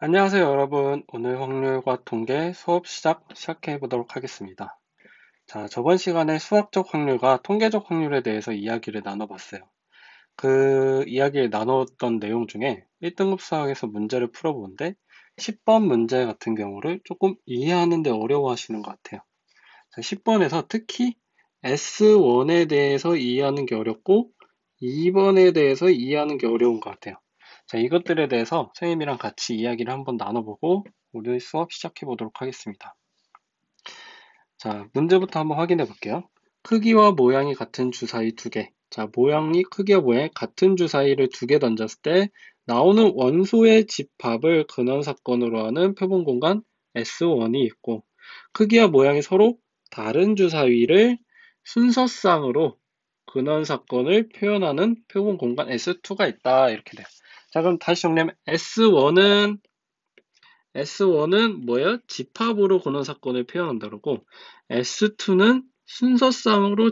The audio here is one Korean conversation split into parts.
안녕하세요, 여러분. 오늘 확률과 통계 수업 시작해 보도록 하겠습니다. 자, 저번 시간에 수학적 확률과 통계적 확률에 대해서 이야기를 나눠봤어요. 그 이야기를 나눴던 내용 중에 1등급 수학에서 문제를 풀어보는데 10번 문제 같은 경우를 조금 이해하는 데 어려워하시는 것 같아요. 자, 10번에서 특히 S1에 대해서 이해하는 게 어렵고 2번에 대해서 이해하는 게 어려운 것 같아요. 자, 이것들에 대해서 선생님이랑 같이 이야기를 한번 나눠보고 우리 수업 시작해 보도록 하겠습니다. 자, 문제부터 한번 확인해 볼게요. 크기와 모양이 같은 주사위 두 개. 자, 크기와 모양이 같은 주사위를 두 개 던졌을 때 나오는 원소의 집합을 근원사건으로 하는 표본 공간 S1이 있고, 크기와 모양이 서로 다른 주사위를 순서쌍으로 근원사건을 표현하는 표본 공간 S2가 있다. 이렇게 돼요. 자, 그럼 다시 정리하면 S1은 뭐예요? 집합으로 근원사건을 표현한다 그러고 S2는 순서쌍으로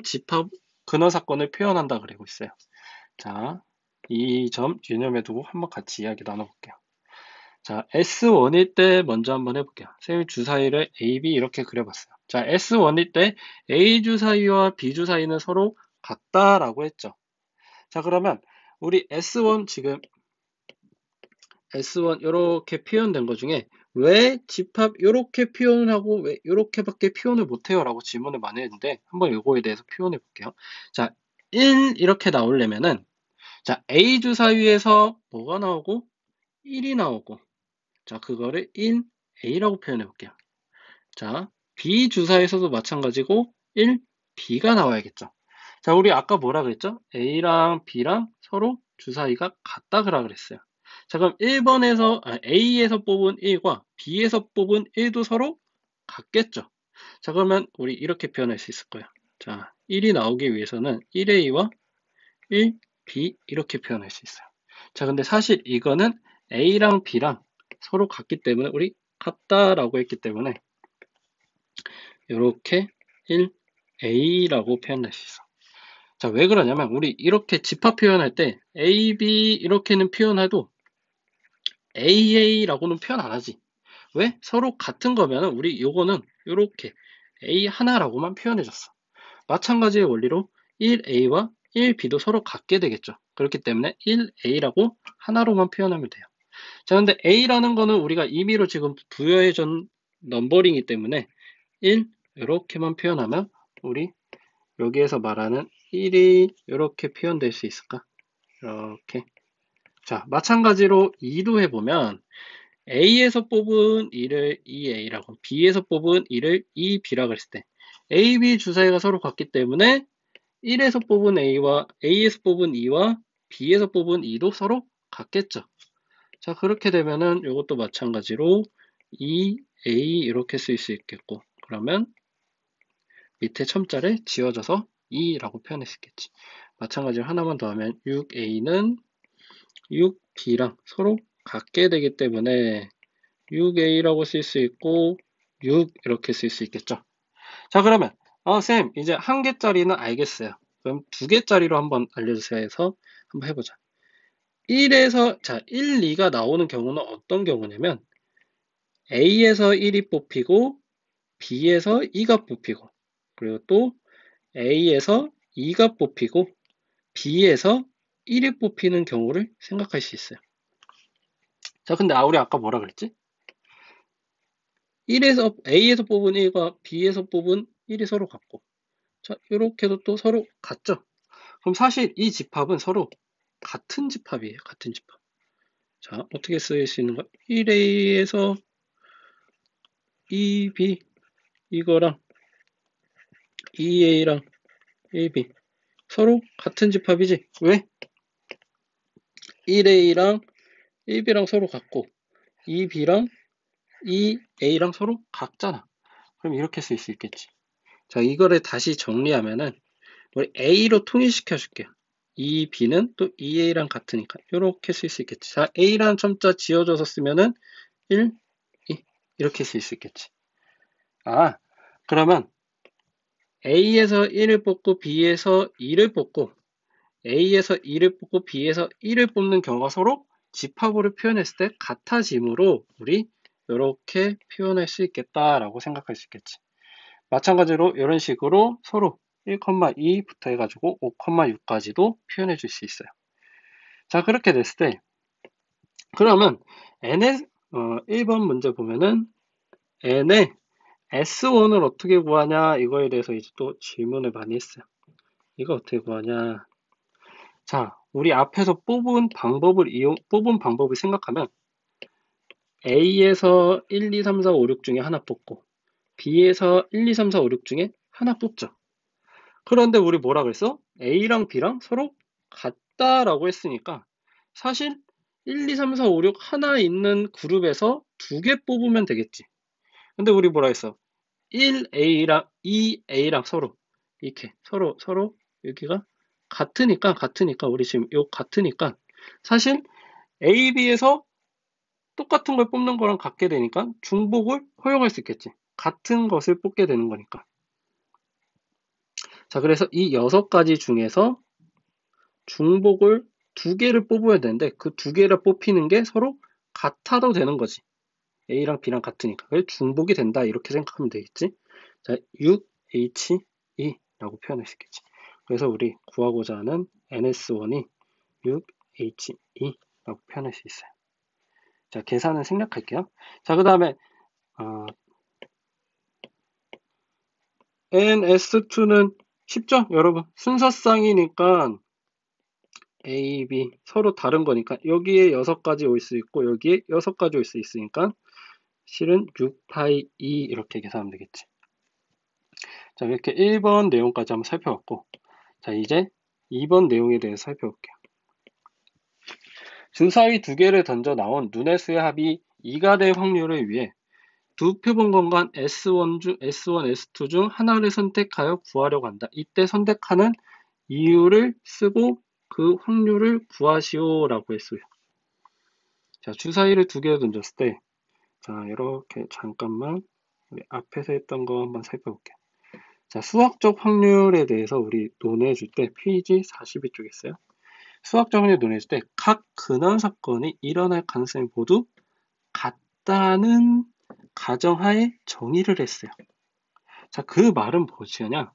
근원사건을 표현한다 그러고 있어요. 자, 이 점 유념해 두고 한번 같이 이야기 나눠볼게요. 자, S1일 때 먼저 한번 해볼게요. 선생님이 주사위를 A, B 이렇게 그려봤어요. 자, S1일 때 A 주사위와 B 주사위는 서로 같다라고 했죠. 자, 그러면 우리 S1 이렇게 표현된 것 중에 왜 집합 이렇게 표현하고 왜 이렇게밖에 표현을 못해요? 라고 질문을 많이 했는데 한번 이거에 대해서 표현해 볼게요. 자, 1 이렇게 나오려면은 자, A 주사위에서 뭐가 나오고 1이 나오고 자, 그거를 in A라고 표현해 볼게요. 자, B 주사에서도 마찬가지고 1, B가 나와야겠죠. 자, 우리 아까 뭐라 그랬죠? A랑 B랑 서로 주사위가 같다 그라 그랬어요. 자, 그럼 A에서 뽑은 1과 B에서 뽑은 1도 서로 같겠죠. 자, 그러면 우리 이렇게 표현할 수 있을 거예요. 자, 1이 나오기 위해서는 1A와 1B 이렇게 표현할 수 있어요. 자, 근데 사실 이거는 A랑 B랑 서로 같기 때문에 우리 같다라고 했기 때문에 이렇게 1A라고 표현할 수 있어. 자, 왜 그러냐면 우리 이렇게 집합 표현할 때 A, B 이렇게는 표현해도 AA라고는 표현 안 하지. 왜? 서로 같은 거면 우리 요거는 이렇게 A 하나라고만 표현해줬어. 마찬가지의 원리로 1A와 1B도 서로 같게 되겠죠. 그렇기 때문에 1A라고 하나로만 표현하면 돼요. 자, 근데 A라는 거는 우리가 임의로 지금 부여해준 넘버링이기 때문에 1 이렇게만 표현하면 우리 여기에서 말하는 1이 이렇게 표현될 수 있을까? 이렇게. 자, 마찬가지로 2도 해보면 A에서 뽑은 2를 2A라고 B에서 뽑은 2를 2B라고 했을 때 A, B 주사위가 서로 같기 때문에 1에서 뽑은 A에서 뽑은 2와 B에서 뽑은 2도 서로 같겠죠. 자, 그렇게 되면은 이것도 마찬가지로 2A 이렇게 쓸 수 있겠고 그러면 밑에 첨자를 지워져서 2라고 표현할 수 있겠지. 마찬가지로 하나만 더 하면 6A는 6B랑 서로 같게 되기 때문에 6A라고 쓸 수 있고 6 이렇게 쓸 수 있겠죠. 자, 그러면 쌤 이제 한 개짜리는 알겠어요. 그럼 두 개짜리로 한번 알려주세요 해서 한번 해보자. 1, 2가 나오는 경우는 어떤 경우냐면 A에서 1이 뽑히고 B에서 2가 뽑히고 그리고 또 A에서 2가 뽑히고 B에서 1이 뽑히는 경우를 생각할 수 있어요. 자, 근데 우리 아까 뭐라 그랬지? A에서 뽑은 1과 B에서 뽑은 1이 서로 같고 자, 이렇게도 또 서로 같죠? 그럼 사실 이 집합은 서로 같은 집합이에요. 같은 집합. 자, 어떻게 쓰일 수 있는 가 1A에서 2B 이거랑 2A랑 1B 서로 같은 집합이지? 왜? 1A랑 1B랑 서로 같고 2B랑 2A랑 서로 같잖아. 그럼 이렇게 쓸 수 있겠지. 자, 이거를 다시 정리하면은 우리 A로 통일시켜 줄게요. 2B는 또 2A랑 같으니까 이렇게 쓸 수 있겠지. 자, A라는 첨자 지워져서 쓰면은 1, 2 이렇게 쓸 수 있겠지. 아, 그러면 A에서 1을 뽑고 B에서 2를 뽑고 A에서 2를 뽑고 B에서 1을 뽑는 경우가 서로 집합으로 표현했을 때 같아짐으로 우리 이렇게 표현할 수 있겠다라고 생각할 수 있겠지. 마찬가지로 이런 식으로 서로 1,2부터 해가지고 5,6까지도 표현해 줄 수 있어요. 자, 그렇게 됐을 때 그러면 n의 1번 문제 보면은 n의 S1을 어떻게 구하냐 이거에 대해서 이제 또 질문을 많이 했어요. 이거 어떻게 구하냐. 자, 우리 앞에서 뽑은 방법을 생각하면 A에서 1, 2, 3, 4, 5, 6 중에 하나 뽑고 B에서 1, 2, 3, 4, 5, 6 중에 하나 뽑죠. 그런데 우리 뭐라 그랬어? A랑 B랑 서로 같다라고 했으니까 사실 1, 2, 3, 4, 5, 6 하나 있는 그룹에서 두 개 뽑으면 되겠지. 근데 우리 뭐라 했어? 1A랑 2A랑 서로 이렇게 서로 여기가 같으니까 우리 지금 요 같으니까 사실 A, B에서 똑같은 걸 뽑는 거랑 같게 되니까 중복을 허용할 수 있겠지. 같은 것을 뽑게 되는 거니까. 자, 그래서 이 6가지 중에서 중복을 2개를 뽑아야 되는데 그 2개를 뽑히는 게 서로 같아도 되는 거지. A랑 B랑 같으니까. 그래서 중복이 된다 이렇게 생각하면 되겠지. 자, 6H2라고 표현할 수 있겠지. 그래서 우리 구하고자 하는 NS1이 6H2라고 표현할 수 있어요. 자, 계산은 생략할게요. 자, 그 다음에 NS2는 쉽죠? 여러분 순서쌍이니까 A, B 서로 다른 거니까 여기에 6가지 올 수 있고 여기에 6가지 올 수 있으니까 실은 6파이 2 이렇게 계산하면 되겠지. 자, 이렇게 1번 내용까지 한번 살펴봤고 자, 이제 2번 내용에 대해서 살펴볼게요. 주사위 2개를 던져 나온 눈의 수의 합이 2가 될 확률을 위해 두 표본 공간 S1, S2 중 하나를 선택하여 구하려고 한다. 이때 선택하는 이유를 쓰고 그 확률을 구하시오 라고 했어요. 자, 주사위를 2개 던졌을 때 자, 이렇게 잠깐만 우리 앞에서 했던 거 한번 살펴볼게요. 자, 수학적 확률에 대해서 우리 논해줄 때 페이지 42쪽에 있어요. 수학적 확률 논해줄 때 각 근원 사건이 일어날 가능성이 모두 같다는 가정하에 정의를 했어요. 자, 그 말은 뭐지냐?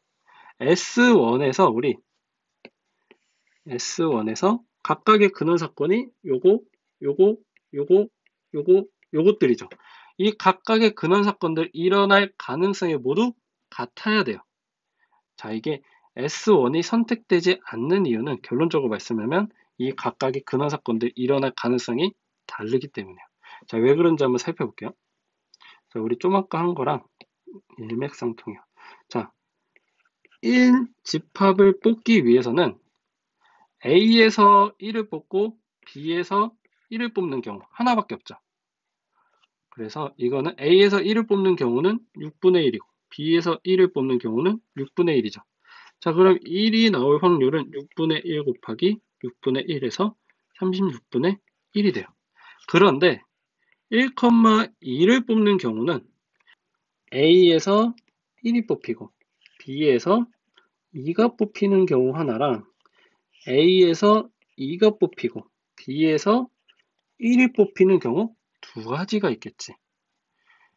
S1에서 각각의 근원 사건이 요거, 요것들이죠. 이 각각의 근원 사건들 일어날 가능성이 모두 같아야 돼요. 자, 이게 S1이 선택되지 않는 이유는 결론적으로 말씀하면 이 각각의 근원 사건들 일어날 가능성이 다르기 때문이에요. 자, 왜 그런지 한번 살펴볼게요. 자, 우리 좀 아까 한 거랑 일맥상통해요. 자, 1 집합을 뽑기 위해서는 A에서 1을 뽑고 B에서 1을 뽑는 경우 하나밖에 없죠. 그래서 이거는 A에서 1을 뽑는 경우는 6분의 1이고 B에서 1을 뽑는 경우는 6분의 1이죠. 자, 그럼 1이 나올 확률은 6분의 1 곱하기 6분의 1에서 36분의 1이 돼요. 그런데 1,2를 뽑는 경우는 A에서 1이 뽑히고 B에서 2가 뽑히는 경우 하나랑 A에서 2가 뽑히고 B에서 1이 뽑히는 경우 2가지가 있겠지.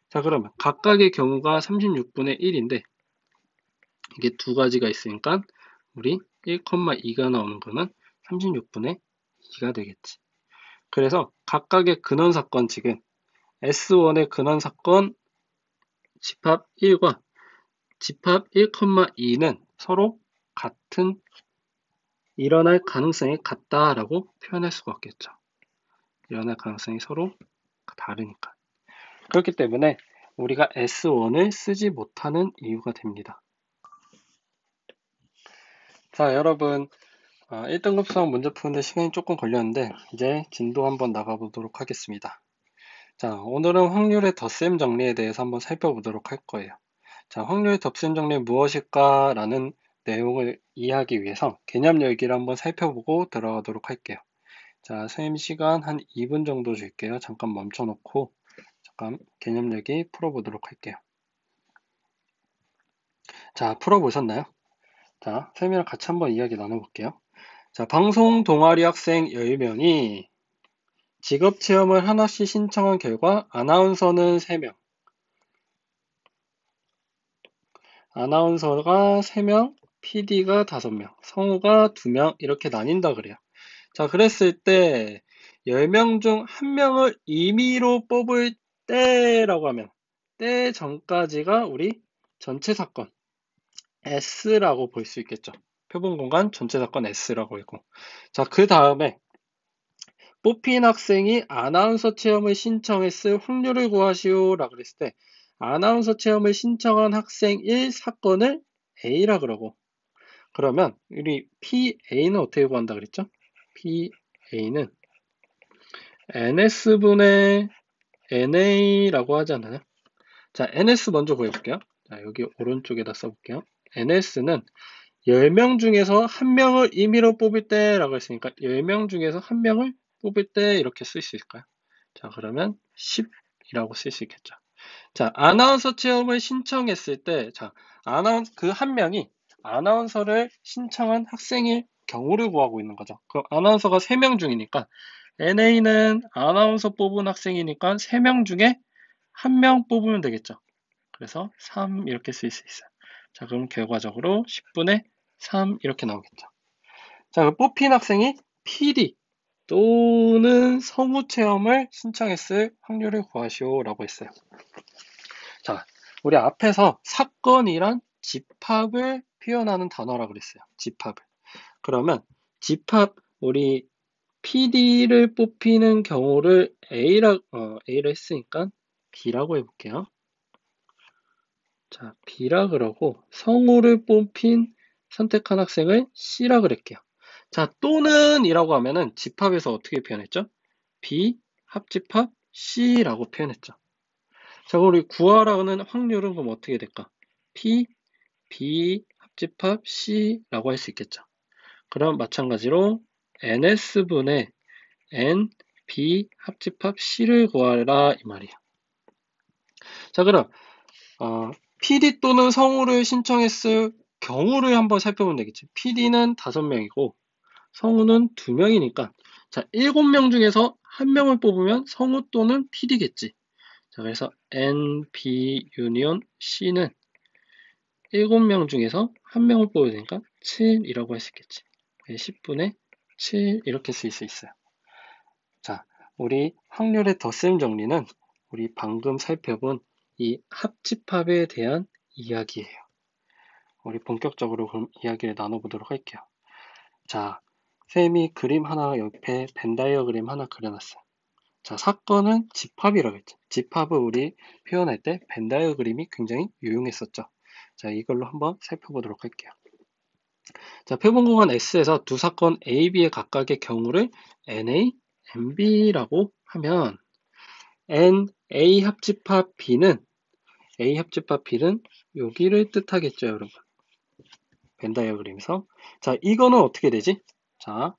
자, 그러면 각각의 경우가 36분의 1인데 이게 2가지가 있으니까 우리 1,2가 나오는 거는 36분의 2가 되겠지. 그래서 각각의 근원사건 지금 S1의 근원사건 집합 1과 집합 1,2는 서로 같은 일어날 가능성이 같다라고 표현할 수가 없겠죠. 일어날 가능성이 서로 다르니까. 그렇기 때문에 우리가 S1을 쓰지 못하는 이유가 됩니다. 자, 여러분 1등급 수학 문제 푸는데 시간이 조금 걸렸는데 이제 진도 한번 나가보도록 하겠습니다. 자, 오늘은 확률의 덧셈 정리에 대해서 한번 살펴보도록 할 거예요. 자, 확률의 덧셈 정리 무엇일까? 라는 내용을 이해하기 위해서 개념 열기를 한번 살펴보고 들어가도록 할게요. 자, 선생님 시간 한 2분 정도 줄게요. 잠깐 멈춰놓고 잠깐 개념 열기 풀어보도록 할게요. 자, 풀어보셨나요? 자, 선생님이랑 같이 한번 이야기 나눠볼게요. 자, 방송 동아리 학생 10명이 직업체험을 하나씩 신청한 결과 아나운서는 3명, 아나운서가 3명, PD가 5명, 성우가 2명 이렇게 나뉜다 그래요. 자, 그랬을 때 10명 중 1명을 임의로 뽑을 때라고 하면 때 전까지가 우리 전체 사건 S라고 볼 수 있겠죠. 표본 공간 전체 사건 S라고 읽고. 자, 그 다음에 뽑힌 학생이 아나운서 체험을 신청했을 확률을 구하시오라 그랬을 때 아나운서 체험을 신청한 학생 1 사건을 A라 그러고 그러면 우리 PA는 어떻게 구한다 그랬죠? PA는 NS분의 NA라고 하지 않나요? 자, NS 먼저 구해볼게요. 자, 여기 오른쪽에다 써볼게요. NS는 10명 중에서 1명을 임의로 뽑을 때 라고 했으니까 10명 중에서 1명을 뽑을 때 이렇게 쓸 수 있을까요? 자, 그러면 10이라고 쓸 수 있겠죠. 자, 아나운서 체험을 신청했을 때, 자, 그 1명이 아나운서를 신청한 학생의 경우를 구하고 있는 거죠. 그럼 아나운서가 3명 중이니까 NA는 아나운서 뽑은 학생이니까 3명 중에 1명 뽑으면 되겠죠. 그래서 3 이렇게 쓸 수 있어요. 자, 그럼 결과적으로 10분의 3 이렇게 나오겠죠. 자, 그럼 뽑힌 학생이 PD 또는 성우 체험을 신청했을 확률을 구하시오라고 했어요. 자, 우리 앞에서 사건이란 집합을 표현하는 단어라고 그랬어요. 집합을. 그러면 집합, 우리 PD를 뽑히는 경우를 A라 했으니까 B라고 해볼게요. 자, B라 그러고 성우를 뽑힌 선택한 학생을 C라 그럴게요. 자, 또는 이라고 하면은 집합에서 어떻게 표현했죠? B 합집합 C라고 표현했죠. 자, 우리 구하라는 확률은 그럼 어떻게 될까? P, B 합집합 C라고 할 수 있겠죠. 그럼 마찬가지로 NS분의 N, B 합집합 C를 구하라 이 말이야. 자, 그럼 PD 또는 성우를 신청했을 경우를 한번 살펴보면 되겠지. PD는 5명이고 성우는 2명이니까 자, 7명 중에서 1명을 뽑으면 성우 또는 PD겠지. 자, 그래서 N, B 유니온 C는 7명 중에서 1명을 뽑아야 되니까 7이라고 할 수 있겠지. 10분의 7 이렇게 쓸 수 있어요. 자, 우리 확률의 덧셈 정리는 우리 방금 살펴본 이 합집합에 대한 이야기예요. 우리 본격적으로 그럼 이야기를 나눠보도록 할게요. 자, 쌤이 그림 하나 옆에 벤 다이어그램 하나 그려놨어요. 자, 사건은 집합이라고 했죠. 집합을 우리 표현할 때 벤 다이어그램이 굉장히 유용했었죠. 자, 이걸로 한번 살펴보도록 할게요. 자, 표본공간 S에서 두 사건 A, B의 각각의 경우를 NA, NB라고 하면 A 합집합 B는 여기를 뜻하겠죠, 여러분. 벤 다이어그램에서. 자, 이거는 어떻게 되지? 자,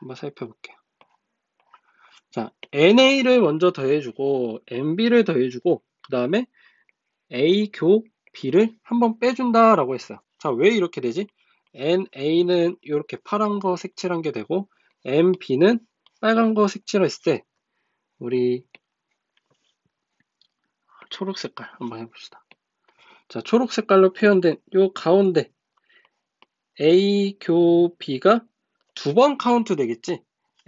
한번 살펴볼게요. 자, NA를 먼저 더해주고 NB를 더해주고 그 다음에 A 교 B를 한번 빼준다라고 했어요. 자, 왜 이렇게 되지? NA는 이렇게 파란 거 색칠한 게 되고 NB는 빨간 거 색칠했을 때 우리 초록 색깔 한번 해봅시다. 자, 초록 색깔로 표현된 요 가운데 A 교 B가 2번 카운트 되겠지?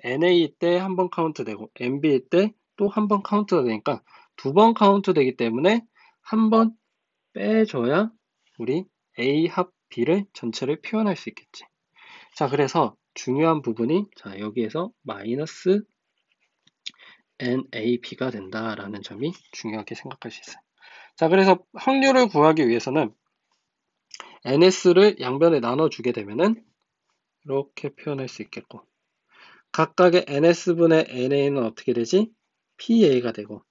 NA일 때 한 번 카운트 되고 NB일 때 또 한 번 카운트가 되니까 2번 카운트 되기 때문에 한 번 빼줘야 우리 A 합 B를 전체를 표현할 수 있겠지. 자, 그래서 중요한 부분이 자, 여기에서 마이너스 NAB가 된다라는 점이 중요하게 생각할 수 있어요. 자, 그래서 확률을 구하기 위해서는 NS를 양변에 나눠주게 되면은 이렇게 표현할 수 있겠고 각각의 NS분의 NA는 어떻게 되지? PA가 되고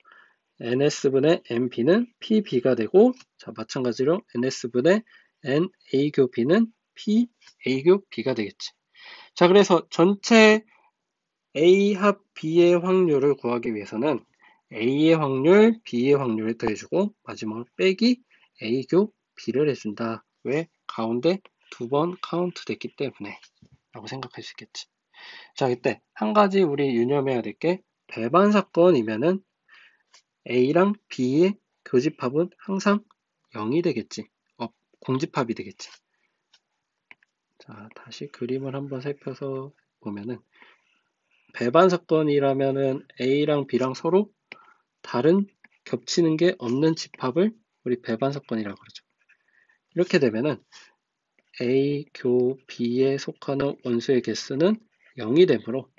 NS분의 NB는 PB가 되고 자, 마찬가지로 NS분의 NA교B는 PA교B가 되겠지. 자, 그래서 전체 A 합 B의 확률을 구하기 위해서는 A의 확률, B의 확률을 더해주고 마지막으로 빼기 A교 B를 해준다. 왜? 가운데 2번 카운트 됐기 때문에 라고 생각할 수 있겠지. 자, 이때 한 가지 우리 유념해야 될 게 배반 사건이면은 A랑 B의 교집합은 항상 0이 되겠지. 공집합이 되겠지. 자, 다시 그림을 한번 살펴서 보면은 배반 사건이라면은 A랑 B랑 서로 다른 겹치는 게 없는 집합을 우리 배반 사건이라고 그러죠. 이렇게 되면은 A 교 B에 속하는 원수의 개수는 0이 되므로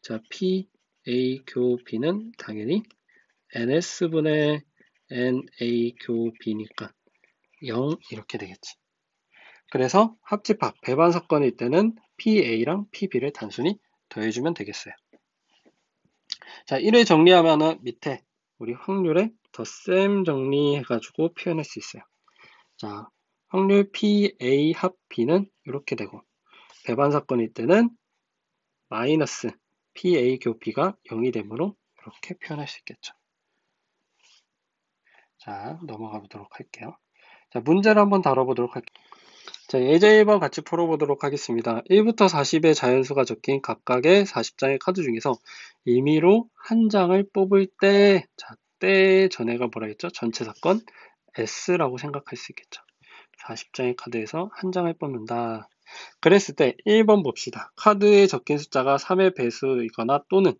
자, P A 교 B는 당연히 NS분의 NA 교 B니까 0 이렇게 되겠지. 그래서 합집합 배반 사건일 때는 PA랑 PB를 단순히 더해주면 되겠어요. 자, 1을 정리하면은 밑에 우리 확률에 덧셈 정리해가지고 표현할 수 있어요. 자, 확률 PA 합 B는 이렇게 되고 배반 사건일 때는 마이너스 PA 교 B가 0이 되므로 이렇게 표현할 수 있겠죠. 자, 넘어가 보도록 할게요. 자, 문제를 한번 다뤄보도록 할게요. 자, 예제 1번 같이 풀어보도록 하겠습니다. 1부터 40의 자연수가 적힌 각각의 40장의 카드 중에서 임의로 한 장을 뽑을 때, 자, 때 전에가 뭐라 했죠? 전체 사건 S라고 생각할 수 있겠죠. 40장의 카드에서 한 장을 뽑는다. 그랬을 때 1번 봅시다. 카드에 적힌 숫자가 3의 배수이거나 또는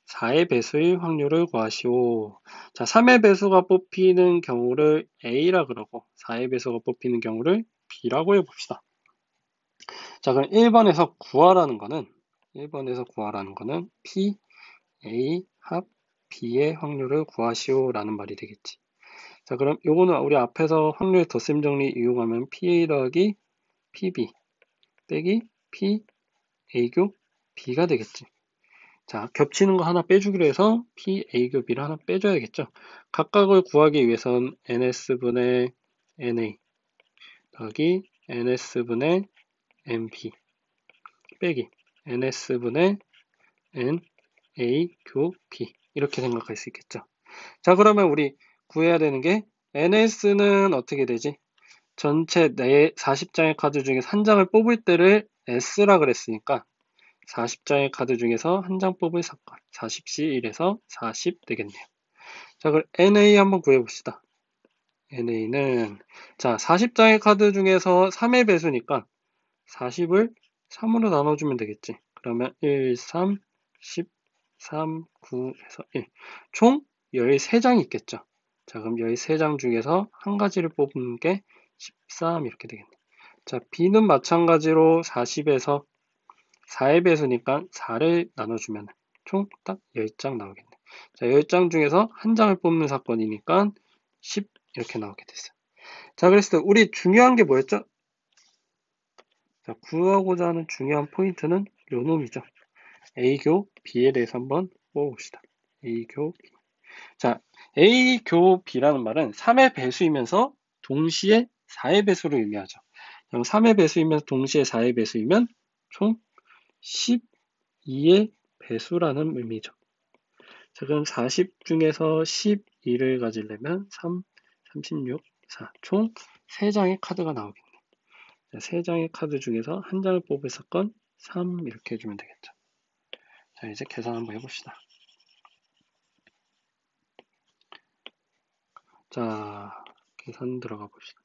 4의 배수일 확률을 구하시오. 자, 3의 배수가 뽑히는 경우를 A라 그러고 4의 배수가 뽑히는 경우를 B라고 해봅시다. 자, 그럼 1번에서 구하라는 거는 P, A 합 B의 확률을 구하시오 라는 말이 되겠지. 자, 그럼 요거는 우리 앞에서 확률 덧셈 정리 이용하면 PA 더하기 PB 빼기 PA교 B가 되겠지. 자, 겹치는 거 하나 빼주기로 해서 PA 교 B를 하나 빼줘야겠죠. 각각을 구하기 위해선 NS분의 NA 더하기 NS분의 NB 빼기 NS분의 NA 교 B 이렇게 생각할 수 있겠죠. 자, 그러면 우리 구해야 되는 게 NS는 어떻게 되지? 전체 40장의 카드 중에서 한 장을 뽑을 때를 S라 그랬으니까 40장의 카드 중에서 한 장 뽑을 사건 40시 1에서 40 되겠네요. 자, 그럼 NA 한번 구해봅시다. NA는 자 40장의 카드 중에서 3의 배수니까 40을 3으로 나눠주면 되겠지. 그러면 1, 3, 10, 3, 9 해서 1. 총 13장이 있겠죠. 자, 그럼 13장 중에서 한 가지를 뽑는 게 13 이렇게 되겠네. 자, B는 마찬가지로 40에서 4의 배수니까 4를 나눠주면 총 딱 10장 나오겠네. 자, 10장 중에서 한 장을 뽑는 사건이니까 10 이렇게 나오게 됐어요. 자, 그랬을 때 우리 중요한 게 뭐였죠? 자, 구하고자 하는 중요한 포인트는 요 놈이죠. A교 B에 대해서 한번 뽑아봅시다. A교 B. 자, A교 B라는 말은 3의 배수이면서 동시에 4의 배수를 의미하죠. 그럼 3의 배수이면서 동시에 4의 배수이면 총 12의 배수라는 의미죠. 자, 그럼 40 중에서 12를 가지려면 3, 36, 4. 총 3장의 카드가 나오겠네. 3장의 카드 중에서 한 장을 뽑을 사건 3 이렇게 해주면 되겠죠. 자, 이제 계산 한번 해봅시다. 자, 계산 들어가 봅시다.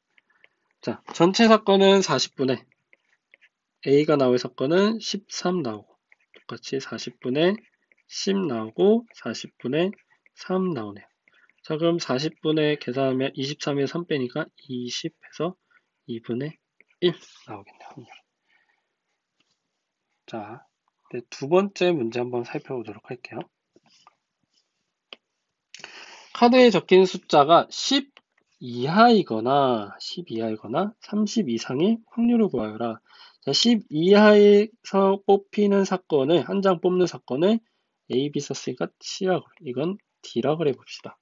자, 전체 사건은 40분의 A가 나올 사건은 13 나오고 똑같이 40분의 10 나오고 40분의 3 나오네요. 자, 그럼 40분의 계산하면 23에서 3 빼니까 20 해서 2분의 1 나오겠네요. 자, 두 번째 문제 한번 살펴보도록 할게요. 카드에 적힌 숫자가 10 이하이거나 30 이상의 확률을 구하여라. 자, 10 이하에서 뽑히는 사건을 한 장 뽑는 사건을 A, B 썼으니까 C라고 이건 D라고 해봅시다.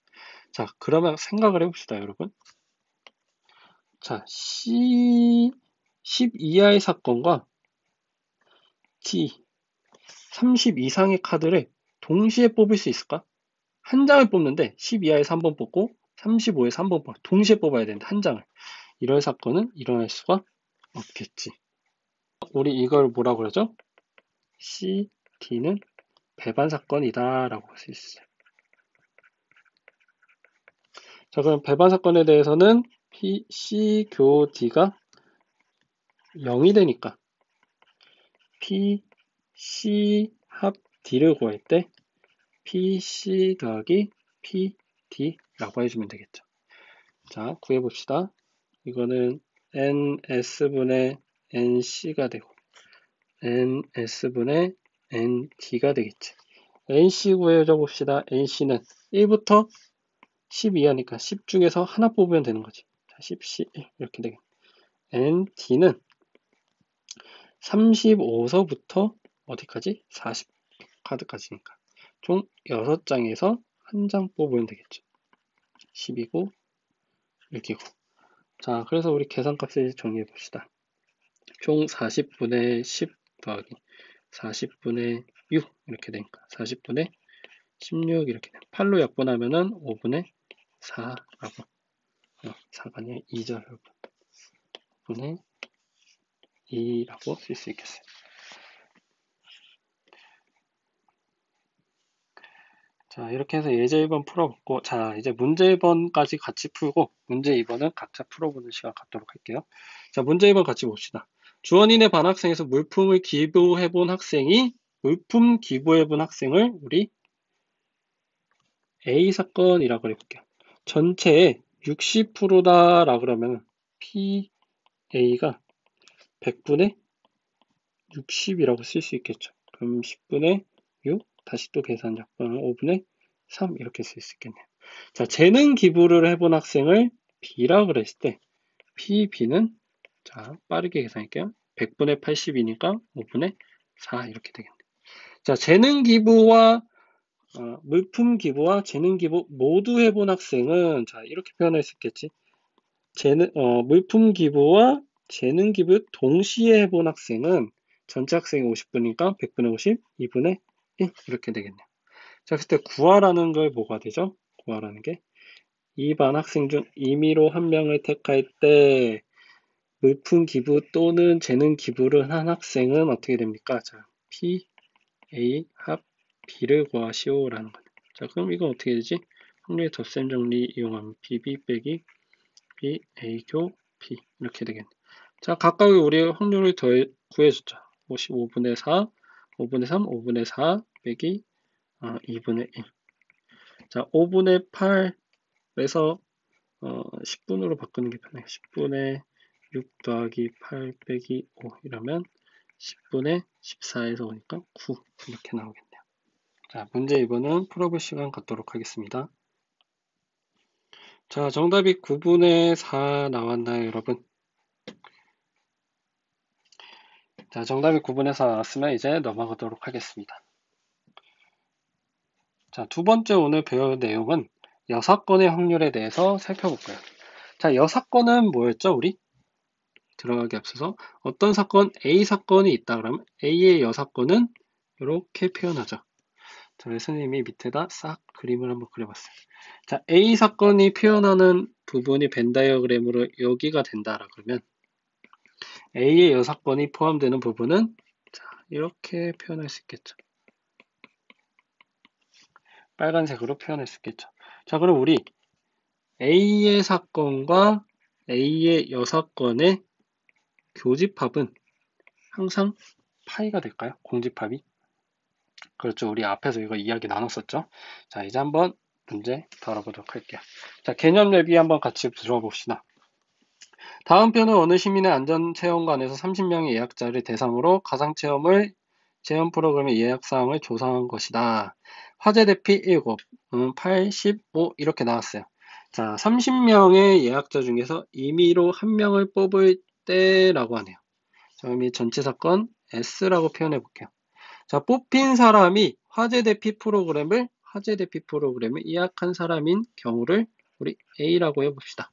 자, 그러면 생각을 해봅시다, 여러분. 자, 10 이하의 사건과 D 30 이상의 카드를 동시에 뽑을 수 있을까? 한 장을 뽑는데 10 이하에서 한 번 뽑고 35에서 한 번 뽑아. 동시에 뽑아야 되는데 한 장을. 이런 사건은 일어날 수가 없겠지. 우리 이걸 뭐라고 그러죠? CD는 배반 사건이다 라고 할 수 있어요. 자, 그럼 배반 사건에 대해서는 C 교 D가 0이 되니까 PC 합 D를 구할 때 PC 더하기 PD라고 해주면 되겠죠. 자, 구해봅시다. 이거는 NS분의 NC가 되고 NS분의 ND가 되겠지. NC 구해줘 봅시다. NC는 1부터 10 이하니까 10 중에서 하나 뽑으면 되는 거지. 자, 10, 11 이렇게 되겠네. ND는 35서부터 어디까지? 40 카드까지니까 총 6장에서 한 장 뽑으면 되겠죠. 10이고 6이고. 자, 그래서 우리 계산값을 정리해 봅시다. 총 40분의 10 더하기 40분의 6 이렇게 되니까 40분의 16 이렇게 되니까 8로 약분하면은 5분의 4라고 4가 아니라 2죠 여러분. 5분의 2라고 쓸 수 있겠어요. 자, 이렇게 해서 예제 1번 풀어봤고, 자, 이제 문제 1번까지 같이 풀고, 문제 2번은 각자 풀어보는 시간 갖도록 할게요. 자, 문제 1번 같이 봅시다. 주원인의 반학생에서 물품을 기부해본 학생이, 물품 기부해본 학생을 우리 A 사건이라고 해볼게요. 전체의 60%다라고 그러면 PA가 100분의 60이라고 쓸 수 있겠죠. 그럼 10분의 6, 다시 또 계산 약분하면 5분의 3 이렇게 쓸 수 있겠네요. 자, 재능 기부를 해본 학생을 B라고 그랬을 때 PB는 자, 빠르게 계산할게요. 100분의 80이니까 5분의 4 이렇게 되겠네요. 자, 재능 기부와 물품 기부와 재능 기부 모두 해본 학생은 자, 이렇게 표현할 수 있겠지. 물품 기부와 재능 기부 동시에 해본 학생은 전체 학생이 50분이니까 100분의 50, 2분의 1 이렇게 되겠네요. 자, 그때 구하라는 걸 뭐가 되죠? 구하라는 게 2반 학생 중 임의로 한 명을 택할 때 물품 기부 또는 재능 기부를 한 학생은 어떻게 됩니까? 자, P, A 합 B를 구하시오라는 거죠. 자, 그럼 이건 어떻게 되지? 확률의 덧셈 정리 이용하면 BB 빼기 B, A 교 B 이렇게 되겠네. 자, 각각 우리 확률을 구해줬죠. 55분의 4, 5분의 3, 5분의 4 빼기 2분의 1. 자, 5분의 8에서 10분으로 바꾸는 게 편해요. 10분의 6 더하기 8 빼기 5 이러면 10분의 14에서 오니까 9 이렇게 나오겠네요. 자, 문제 2번은 풀어볼 시간 갖도록 하겠습니다. 자, 정답이 9분의 4 나왔나요, 여러분? 자, 정답이 9분의 4 나왔으면 이제 넘어가도록 하겠습니다. 자, 두 번째 오늘 배울 내용은 여사건의 확률에 대해서 살펴볼까요? 자, 여사건은 뭐였죠, 우리? 들어가기 앞서서 어떤 사건, A 사건이 있다 그러면 A의 여사건은 이렇게 표현하죠. 저희 선생님이 밑에다 싹 그림을 한번 그려봤어요. 자, A 사건이 표현하는 부분이 벤 다이어그램으로 여기가 된다라 그러면 A의 여사건이 포함되는 부분은 자, 이렇게 표현할 수 있겠죠. 빨간색으로 표현할 수 있겠죠. 자, 그럼 우리 A의 사건과 A의 여사건의 교집합은 항상 파이가 될까요? 공집합이? 그렇죠. 우리 앞에서 이거 이야기 나눴었죠. 자, 이제 한번 문제 더 알아보도록 할게요. 자, 개념 얘기 한번 같이 들어봅시다. 다음 편은 어느 시민의 안전체험관에서 30명의 예약자를 대상으로 가상체험 프로그램의 예약사항을 조사한 것이다. 화재 대피 7, 85 이렇게 나왔어요. 자, 30명의 예약자 중에서 임의로 한 명을 뽑을 때라고 하네요. 자, 그럼 이 전체 사건 S라고 표현해 볼게요. 자, 뽑힌 사람이 화재 대피 프로그램을 예약한 사람인 경우를 우리 A라고 해봅시다.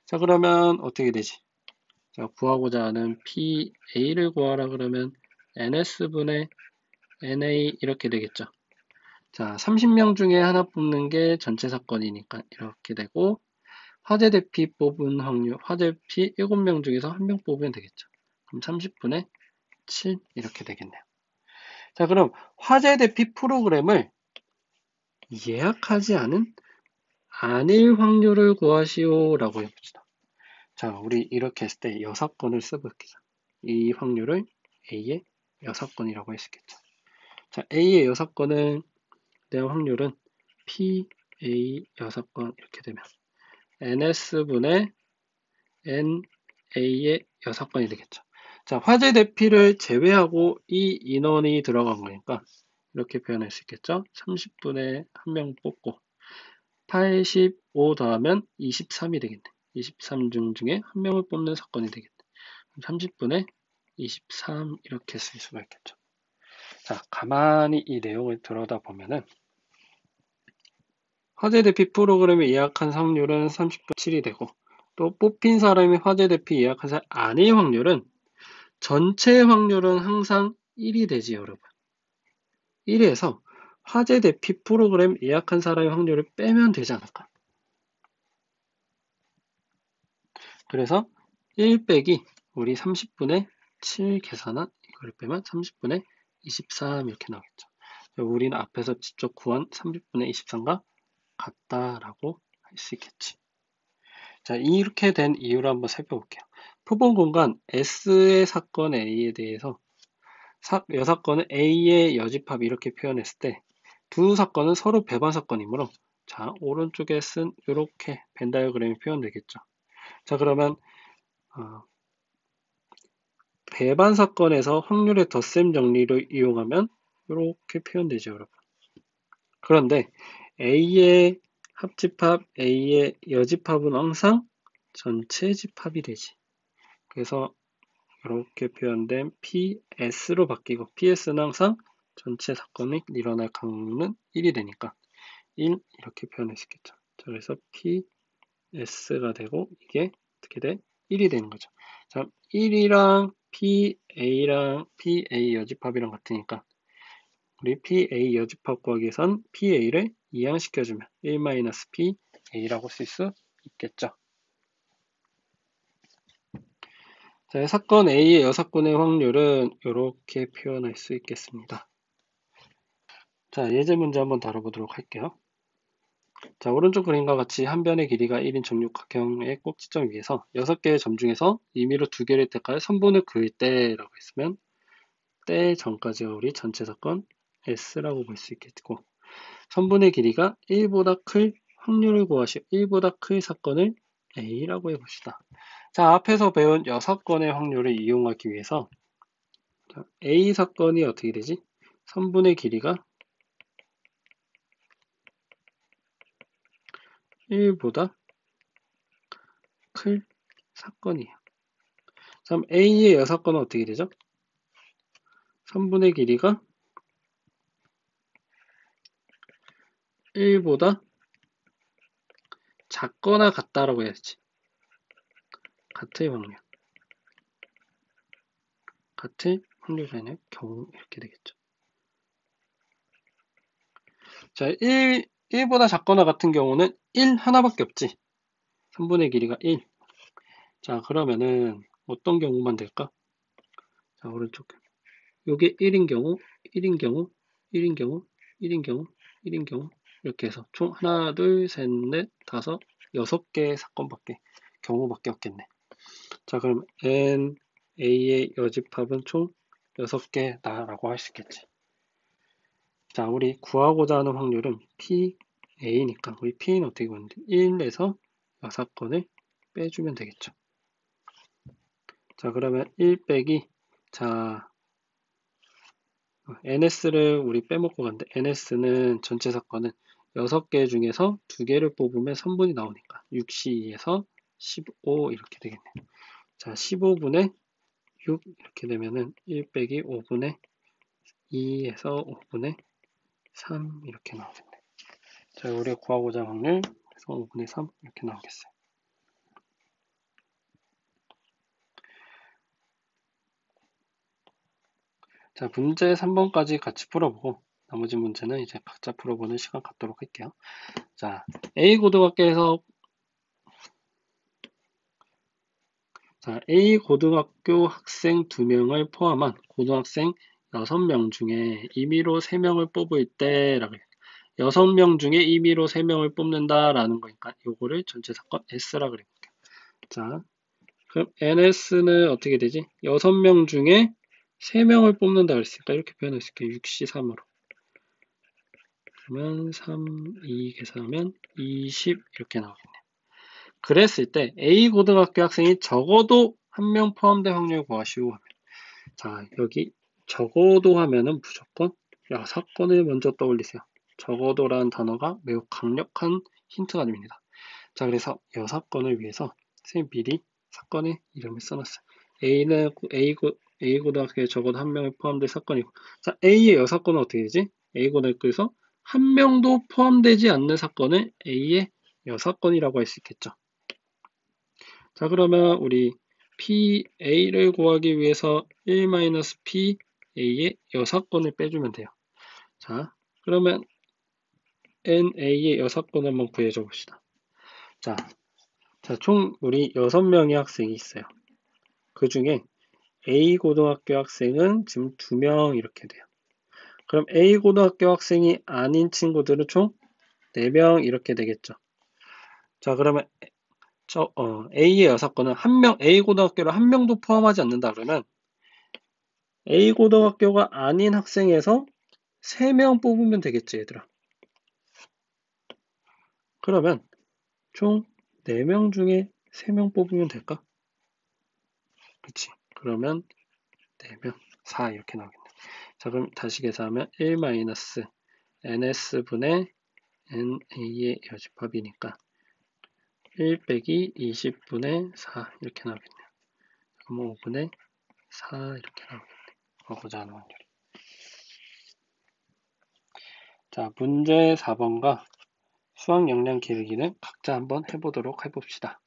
자, 그러면 어떻게 되지? 자, 구하고자 하는 PA를 구하라 그러면 NS분의 NA 이렇게 되겠죠. 자, 30명 중에 하나 뽑는 게 전체 사건이니까 이렇게 되고 화재 대피 뽑은 확률, 화재 대피 7명 중에서 한 명 뽑으면 되겠죠. 그럼 30분의 7 이렇게 되겠네요. 자, 그럼 화재 대피 프로그램을 예약하지 않은 아닐 확률을 구하시오 라고 해봅시다. 자, 우리 이렇게 했을 때 6건을 써볼게요. 이 확률을 A의 6건이라고 했었겠죠. 자, A의 6건은 내 확률은 PA 6건 이렇게 되면 NS분의 NA의 6건이 되겠죠. 자, 화재 대피를 제외하고 이 인원이 들어간 거니까 이렇게 표현할 수 있겠죠. 30분에 한 명 뽑고 85 더하면 23이 되겠네. 23중 중에 한 명을 뽑는 사건이 되겠네. 30분에 23 이렇게 쓸 수가 있겠죠. 자, 가만히 이 내용을 들여다보면은 화재 대피 프로그램을 예약한 확률은 30분 7이 되고 또 뽑힌 사람이 화재 대피 예약한 사람 아닐 확률은 전체 확률은 항상 1이 되지 여러분. 1에서 화재 대피 프로그램 예약한 사람의 확률을 빼면 되지 않을까? 그래서 1 빼기 우리 30분의 7 계산한 이걸 빼면 30분의 23 이렇게 나오겠죠. 우리는 앞에서 직접 구한 30분의 23과 같다라고 할 수 있겠지. 자, 이렇게 된 이유를 한번 살펴볼게요. 표본 공간 S의 사건 A에 대해서 여사건은 A의 여집합 이렇게 표현했을 때 두 사건은 서로 배반 사건이므로 자, 오른쪽에 쓴 이렇게 벤 다이어그램이 표현되겠죠. 자, 그러면 배반 사건에서 확률의 덧셈 정리를 이용하면 이렇게 표현되죠, 여러분. 그런데 A의 합집합, A의 여집합은 항상 전체 집합이 되지. 그래서 이렇게 표현된 PS로 바뀌고 PS는 항상 전체 사건이 일어날 가능은 1이 되니까 1 이렇게 표현할 수 있겠죠. 자, 그래서 PS가 되고 이게 어떻게 돼? 1이 되는 거죠. 자, 1이랑 PA랑 PA 여집합이랑 같으니까 우리 PA 여집합 구하기 위해선 PA를 이항시켜주면 1-PA라고 쓸 수 있겠죠. 자, 사건 A의 여사건의 확률은 이렇게 표현할 수 있겠습니다. 자, 예제 문제 한번 다뤄보도록 할게요. 자, 오른쪽 그림과 같이 한 변의 길이가 1인 정육각형의 꼭지점 위에서 6개의 점 중에서 임의로 2개를 택하여 선분을 그을 때라고 했으면 때 전까지가 우리 전체 사건 S라고 볼 수 있겠고 선분의 길이가 1보다 클 확률을 구하시오. 1보다 클 사건을 A라고 해봅시다. 자, 앞에서 배운 6건의 확률을 이용하기 위해서 A 사건이 어떻게 되지? 선분의 길이가 1보다 클 사건이에요. 그럼 A의 여사건은 어떻게 되죠? 선분의 길이가 1보다 작거나 같다라고 해야지. 같을 확률. 같을 확률이 아니라 경우 이렇게 되겠죠. 자, 1보다 작거나 같은 경우는 1 하나밖에 없지. 선분의 길이가 1. 자, 그러면은 어떤 경우만 될까? 자, 오른쪽. 요게 1인 경우, 1인 경우, 1인 경우, 1인 경우, 1인 경우 이렇게 해서 총 하나, 둘, 셋, 넷, 다섯, 6개의 사건밖에 경우밖에 없겠네. 자, 그럼 A의 여집합은 총 6개다라고 할 수 있겠지. 자, 우리 구하고자 하는 확률은 PA니까 우리 P는 어떻게 구하는데 1에서 6건을 빼주면 되겠죠. 자, 그러면 1 빼기 자 NS를 우리 빼먹고 간대. NS는 전체 사건은 6개 중에서 2개를 뽑으면 선분이 나오니까 6C2에서 15 이렇게 되겠네. 자, 15분의 6 이렇게 되면은 1 빼기 5분의 2에서 5분의 3 이렇게 나오겠네. 자, 우리가 구하고자 하는 확률 그래서 5분의 3 이렇게 나오겠어요. 자, 문제 3번까지 같이 풀어보고 나머지 문제는 이제 각자 풀어보는 시간 갖도록 할게요. 자, A고등학교에서 A 고등학교 학생 2명을 포함한 고등학생 6명 중에 임의로 3명을 뽑을 때라고 해요. 6명 중에 임의로 3명을 뽑는다라는 거니까 요거를 전체 사건 S라 그래볼게요. 자, 그럼 NS는 어떻게 되지? 6명 중에 3명을 뽑는다 그랬으니까 이렇게 표현할 수 있게 6C3으로. 그러면 3, 2 계산하면 20 이렇게 나오겠네요. 그랬을 때 A 고등학교 학생이 적어도 1명 포함된 확률 구하시오 하면, 자, 여기 적어도 하면은 무조건 사건을 먼저 떠올리세요. 적어도라는 단어가 매우 강력한 힌트가 됩니다. 자, 그래서 이 사건을 위해서 선생님 미리 사건의 이름을 써놨어요. A 고등학교에 적어도 1명이 포함된 사건이고, 자, A의 이 사건은 어떻게 되지? A 고등학교에서 1명도 포함되지 않는 사건을 A의 이 사건이라고 할 수 있겠죠. 자, 그러면 우리 PA를 구하기 위해서 1-PA의 이 사건을 빼주면 돼요. 자, 그러면 NA의 이 사건을 한번 구해줘 봅시다. 자, 총 우리 6명의 학생이 있어요. 그 중에 A 고등학교 학생은 지금 2명 이렇게 돼요. 그럼 A 고등학교 학생이 아닌 친구들은 총 4명 이렇게 되겠죠. 자, 그러면 A의 여사건은 A 고등학교를 1명도 포함하지 않는다 그러면 A 고등학교가 아닌 학생에서 3명 뽑으면 되겠지, 얘들아. 그러면 총 4명 중에 3명 뽑으면 될까? 그치. 그러면 4명, 4 이렇게 나오겠네. 자, 그럼 다시 계산하면 1-ns분의 na의 여집합이니까 1 빼기 20분의 4 이렇게 나오겠네요. 그럼 5분의 4 이렇게 나오겠네. 보자 하는 확률이. 자, 문제 4번과 수학 역량 기르기는 각자 한번 해보도록 해봅시다.